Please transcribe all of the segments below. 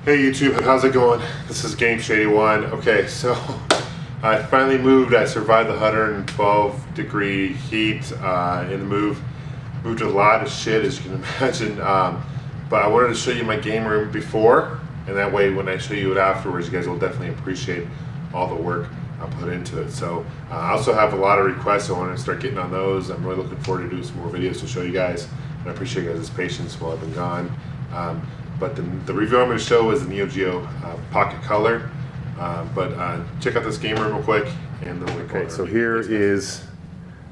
Hey YouTube, how's it going? This is Gamester81. Okay, so I finally moved. I survived the 112 degree heat in the move. Moved a lot of shit, as you can imagine. But I wanted to show you my game room before, and that way when I show you it afterwards, you guys will definitely appreciate all the work I put into it. So I also have a lot of requests. I want to start getting on those. I'm really looking forward to doing some more videos to show you guys, and I appreciate you guys' patience while I've been gone. But the review I'm going to show is the Neo Geo Pocket Color. Check out this game room real quick. Okay, so here is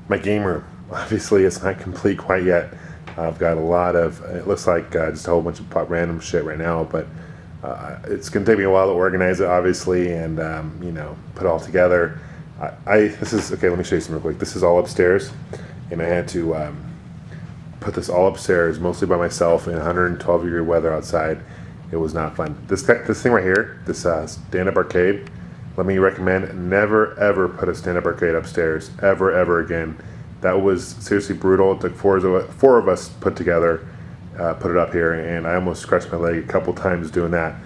my game room. Obviously, it's not complete quite yet. I've got a lot of, it looks like just a whole bunch of random shit right now, but it's going to take me a while to organize it, obviously, and you know, put it all together. This is, okay, let me show you some real quick. This is all upstairs, and I had to put this all upstairs, mostly by myself in 112 degree weather outside. It was not fun. This thing right here, this stand-up arcade, let me recommend, never ever put a stand-up arcade upstairs, ever again. That was seriously brutal. It took four of us put together, put it up here, and I almost scratched my leg a couple times doing that.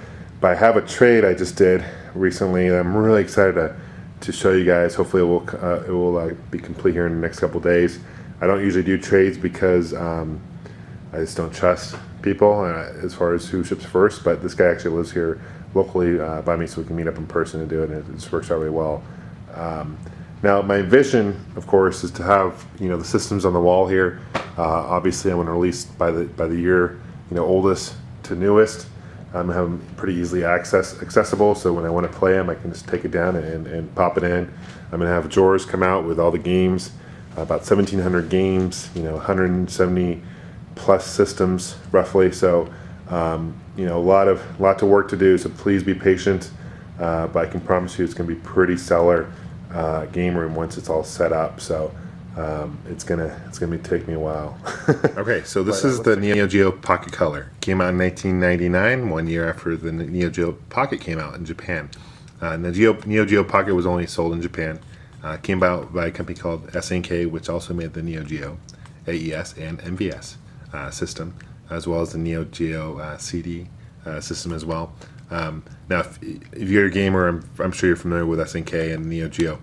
But I have a trade I just did recently that I'm really excited to show you guys. Hopefully it will be complete here in the next couple days. I don't usually do trades because I just don't trust people as far as who ships first, but this guy actually lives here locally by me, so we can meet up in person and do it, and it just works out really well. Now, my vision, of course, is to have, you know, the systems on the wall here. Obviously, I'm going to release by the year, you know, oldest to newest. I'm have them pretty easily accessible, so when I want to play them, I can just take it down and pop it in. I'm going to have drawers come out with all the games. About 1,700 games, you know, 170 plus systems roughly. So, you know, a lot to work to do. So please be patient. But I can promise you, it's going to be pretty stellar game room once it's all set up. So it's gonna take me a while. Okay, so this is the Neo Geo Pocket Color. Came out in 1999, 1 year after the Neo Geo Pocket came out in Japan. The Neo Geo Pocket was only sold in Japan. Came out by a company called SNK, which also made the Neo Geo AES and MVS system, as well as the Neo Geo CD system as well. Now, if you're a gamer, I'm sure you're familiar with SNK and Neo Geo.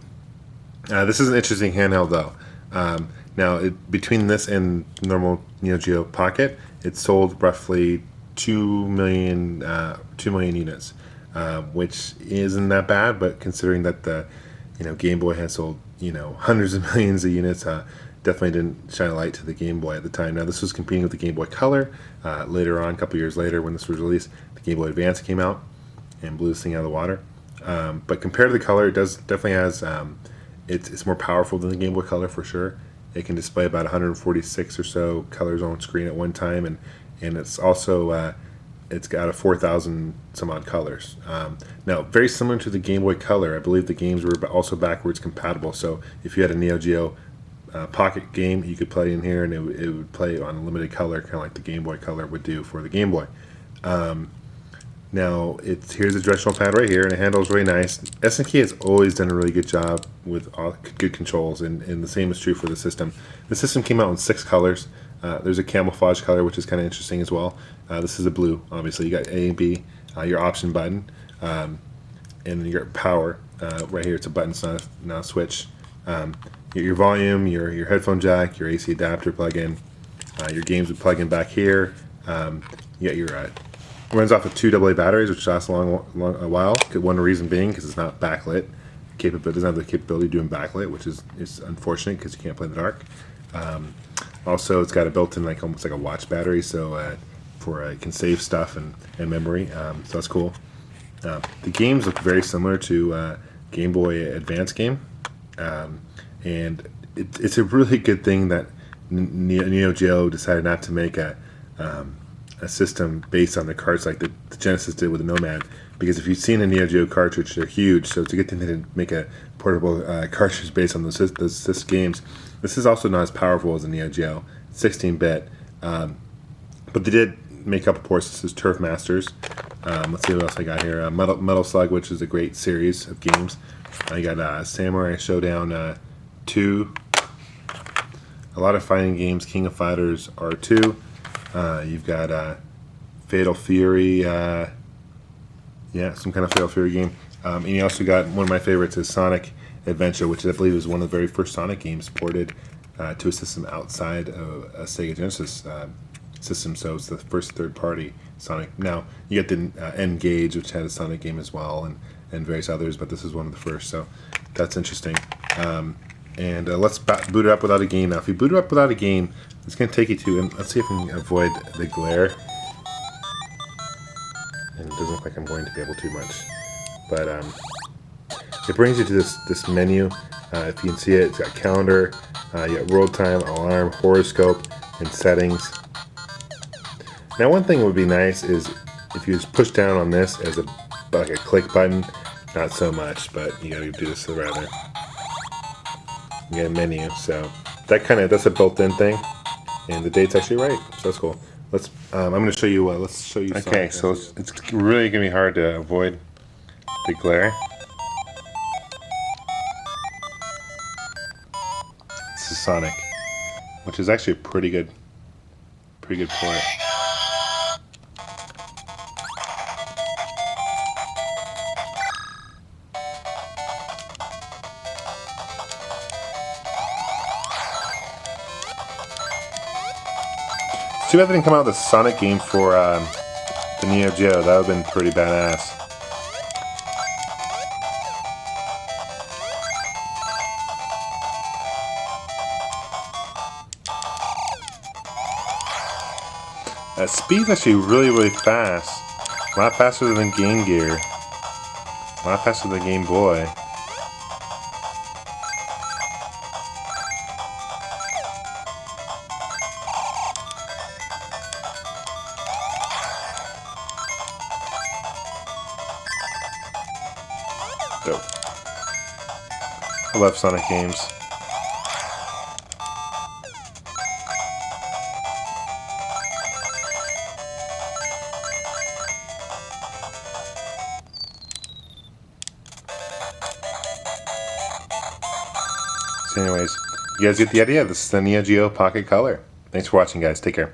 This is an interesting handheld, though. Now, between this and normal Neo Geo Pocket, it sold roughly 2 million units, which isn't that bad, but considering that the Game Boy had sold, hundreds of millions of units. Definitely didn't shine a light to the Game Boy at the time. Now, this was competing with the Game Boy Color. Later on, a couple years later, when this was released, the Game Boy Advance came out and blew this thing out of the water. But compared to the Color, it definitely has, it's more powerful than the Game Boy Color for sure. It can display about 146 or so colors on screen at one time, and it's also it's got a 4,000 some odd colors. Now, very similar to the Game Boy Color, I believe the games were also backwards compatible. So if you had a Neo Geo Pocket game, you could play in here, and it would play on a limited color, kind of like the Game Boy Color would do for the Game Boy. Now, here's the directional pad right here, and it handles really nice. SNK has always done a really good job with all good controls, and the same is true for the system. The system came out in 6 colors. There's a camouflage color, which is kind of interesting as well. This is a blue, obviously. You got A and B, your option button, and then your power. Right here, it's a button, it's not a switch. Your volume, your headphone jack, your AC adapter plug-in. Your games would plug in back here. You got your runs off of 2 AA batteries, which lasts a while. One reason being because it's not backlit. It doesn't have the capability of doing backlit, which is unfortunate because you can't play in the dark. Also, it's got a built-in almost like a watch battery, so you can save stuff and memory. So that's cool. The games look very similar to Game Boy Advance game, and it's a really good thing that Neo Geo decided not to make a system based on the cards like the Genesis did with the Nomad, because if you've seen a Neo Geo cartridge, they're huge, so it's a good thing they didn't make a portable cartridge based on those games. This is also not as powerful as a Neo Geo, 16-bit, but they did make a couple ports. This is Turf Masters. Let's see what else I got here. Metal Slug, which is a great series of games. I got Samurai Showdown 2, a lot of fighting games, King of Fighters R2. You've got Fatal Fury Yeah, some kind of fail-free game. And you also got one of my favorites is Sonic Adventure, which I believe was one of the very first Sonic games ported to a system outside of a Sega Genesis system. So it's the first third-party Sonic. Now you get the N-Gage, which had a Sonic game as well, and various others, but this is one of the first. So that's interesting. And let's boot it up without a game now. If you boot it up without a game, it's going to take you to, and let's see if we can avoid the glare. And it doesn't look like I'm going to be able to much. But it brings you to this menu. If you can see it, it's got calendar, you got world time, alarm, horoscope, and settings. Now one thing that would be nice is if you just push down on this as like a click button. Not so much, but you gotta do this rather. You get a menu, so that's a built-in thing, and the date's actually right, so that's cool. Let's I'm gonna show you. Let's show you. Okay, so it's really gonna be hard to avoid the glare. This is Sonic, which is actually a pretty good port. Too bad they didn't come out with a Sonic game for the Neo Geo. That would have been pretty badass. Speed's actually really fast. A lot faster than Game Gear. A lot faster than Game Boy. Dope. I love Sonic games. So anyways, you guys get the idea. This is the Neo Geo Pocket Color. Thanks for watching, guys. Take care.